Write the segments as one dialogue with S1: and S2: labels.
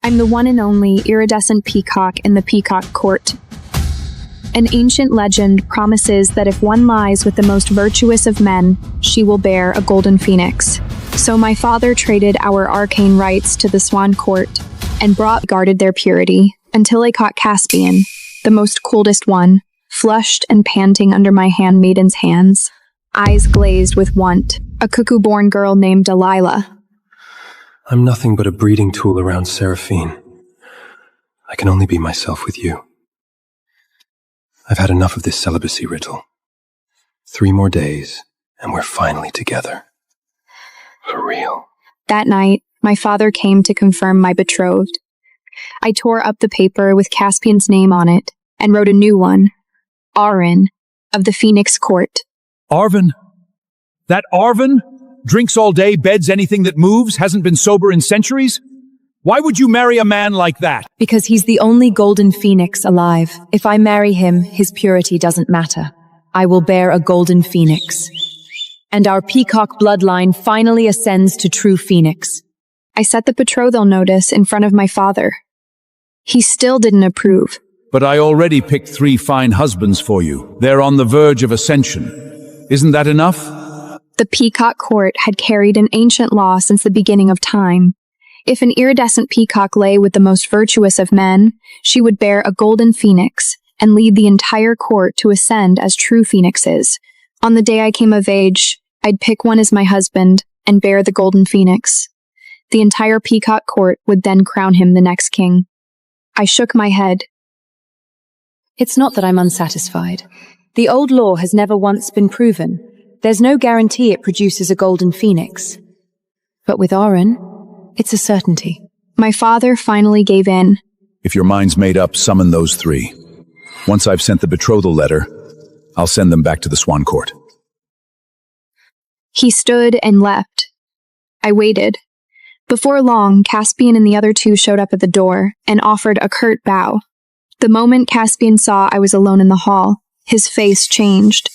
S1: I'm the one and only Iridescent Peacock in the Peacock Court. An ancient legend promises that if one lies with the most virtuous of men, she will bear a golden phoenix. So my father traded our arcane rights to the Swan Court and guarded their purity until I caught Caspian, the most coldest one, flushed and panting under my handmaiden's hands, eyes glazed with want, a cuckoo-born girl named Delilah.
S2: I'm nothing but a breeding tool around Seraphine. I can only be myself with you. I've had enough of this celibacy riddle. 3 more days, and we're finally together. For real.
S1: That night, my father came to confirm my betrothed. I tore up the paper with Caspian's name on it and wrote a new one, Auren, of the Phoenix Court.
S3: Arven? That Arven? Drinks all day, beds anything that moves, hasn't been sober in centuries? Why would you marry a man like that?
S4: Because he's the only golden phoenix alive. If I marry him, his purity doesn't matter. I will bear a golden phoenix. And our peacock bloodline finally ascends to true phoenix.
S1: I set the betrothal notice in front of my father. He still didn't approve.
S3: But I already picked 3 fine husbands for you. They're on the verge of ascension. Isn't that enough?
S1: The Peacock Court had carried an ancient law since the beginning of time. If an iridescent peacock lay with the most virtuous of men, she would bear a golden phoenix and lead the entire court to ascend as true phoenixes. On the day I came of age, I'd pick one as my husband and bear the golden phoenix. The entire Peacock Court would then crown him the next king. I shook my head.
S4: It's not that I'm unsatisfied. The old law has never once been proven. There's no guarantee it produces a golden phoenix. But with Auren, it's a certainty.
S1: My father finally gave in.
S3: If your mind's made up, summon those 3. Once I've sent the betrothal letter, I'll send them back to the Swan Court.
S1: He stood and left. I waited. Before long, Caspian and the other 2 showed up at the door and offered a curt bow. The moment Caspian saw I was alone in the hall, his face changed.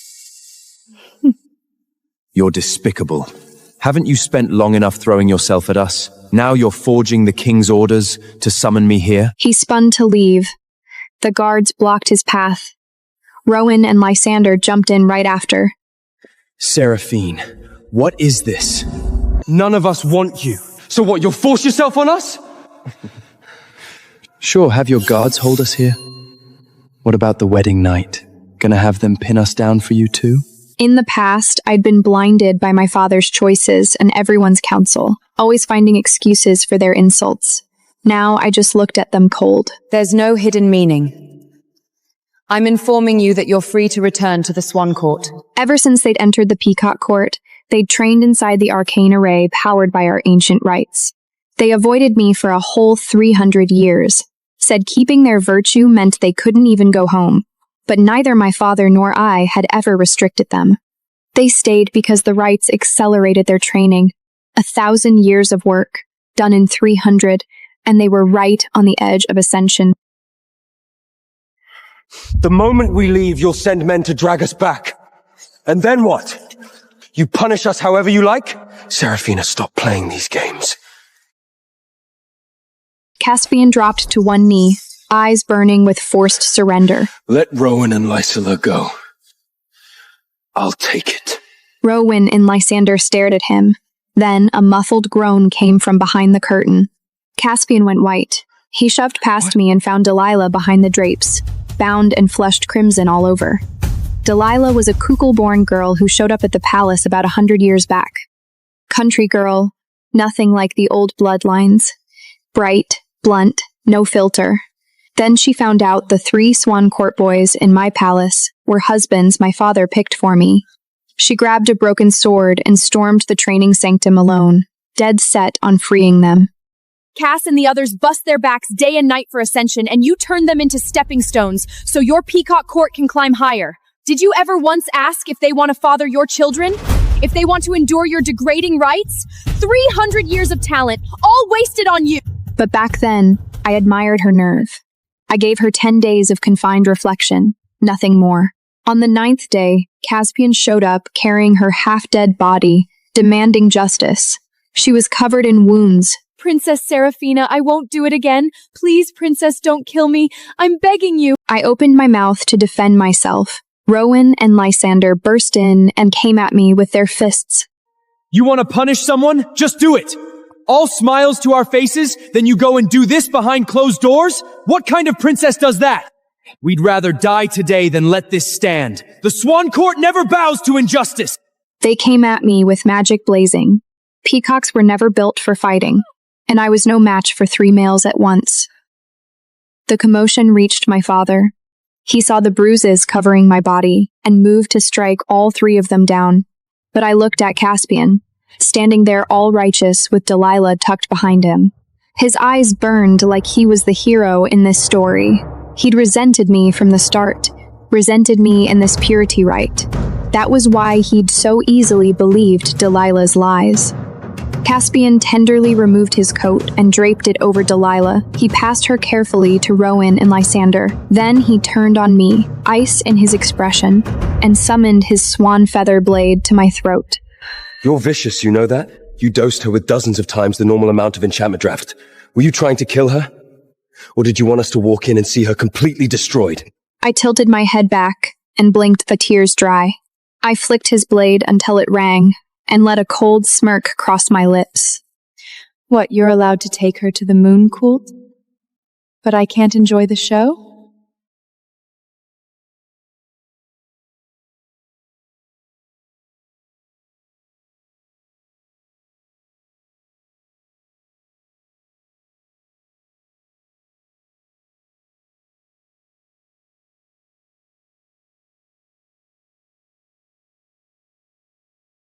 S2: You're despicable. Haven't you spent long enough throwing yourself at us? Now you're forging the king's orders to summon me here?
S1: He spun to leave. The guards blocked his path. Rowan and Lysander jumped in right after.
S2: Seraphine, what is this?
S5: None of us want you. So what, you'll force yourself on us?
S2: Sure, have your guards hold us here. What about the wedding night? Gonna have them pin us down for you too?
S1: In the past, I'd been blinded by my father's choices and everyone's counsel, always finding excuses for their insults. Now I just looked at them cold.
S4: There's no hidden meaning. I'm informing you that you're free to return to the Swan Court.
S1: Ever since they'd entered the Peacock Court, they'd trained inside the arcane array powered by our ancient rights. They avoided me for a whole 300 years, said keeping their virtue meant they couldn't even go home. But neither my father nor I had ever restricted them. They stayed because the rites accelerated their training. 1,000 years of work, done in 300, and they were right on the edge of ascension.
S5: The moment we leave, you'll send men to drag us back. And then what? You punish us however you like?
S2: Seraphina, stop playing these games.
S1: Caspian dropped to one knee, eyes burning with forced surrender.
S2: Let Rowan and Lysila go. I'll take it.
S1: Rowan and Lysander stared at him. Then a muffled groan came from behind the curtain. Caspian went white. He shoved past me and found Delilah behind the drapes, bound and flushed crimson all over. Delilah was a cuckoo-born girl who showed up at the palace about 100 years back. Country girl, nothing like the old bloodlines. Bright, blunt, no filter. Then she found out the 3 Swan Court boys in my palace were husbands my father picked for me. She grabbed a broken sword and stormed the training sanctum alone, dead set on freeing them.
S6: Cass and the others bust their backs day and night for ascension, and you turn them into stepping stones so your Peacock Court can climb higher. Did you ever once ask if they want to father your children? If they want to endure your degrading rights? 300 years of talent, all wasted on you!
S1: But back then, I admired her nerve. I gave her 10 days of confined reflection, nothing more. On the 9th day, Caspian showed up carrying her half-dead body, demanding justice. She was covered in wounds,
S6: Princess Seraphina, I won't do it again. Please, Princess, don't kill me. I'm begging you.
S1: I opened my mouth to defend myself. Rowan and Lysander burst in and came at me with their fists.
S5: You want to punish someone? Just do it! All smiles to our faces, then you go and do this behind closed doors? What kind of princess does that? We'd rather die today than let this stand. The Swan Court never bows to injustice!
S1: They came at me with magic blazing. Peacocks were never built for fighting, and I was no match for 3 males at once. The commotion reached my father. He saw the bruises covering my body and moved to strike all 3 of them down. But I looked at Caspian, standing there all righteous with Delilah tucked behind him. His eyes burned like he was the hero in this story. He'd resented me from the start, resented me in this purity rite. That was why he'd so easily believed Delilah's lies. Caspian tenderly removed his coat and draped it over Delilah. He passed her carefully to Rowan and Lysander. Then he turned on me, ice in his expression, and summoned his swan feather blade to my throat.
S5: You're vicious, you know that? You dosed her with dozens of times the normal amount of enchantment draft. Were you trying to kill her? Or did you want us to walk in and see her completely destroyed?
S1: I tilted my head back and blinked the tears dry. I flicked his blade until it rang, and let a cold smirk cross my lips.
S4: What, you're allowed to take her to the moon cult? But I can't enjoy the show?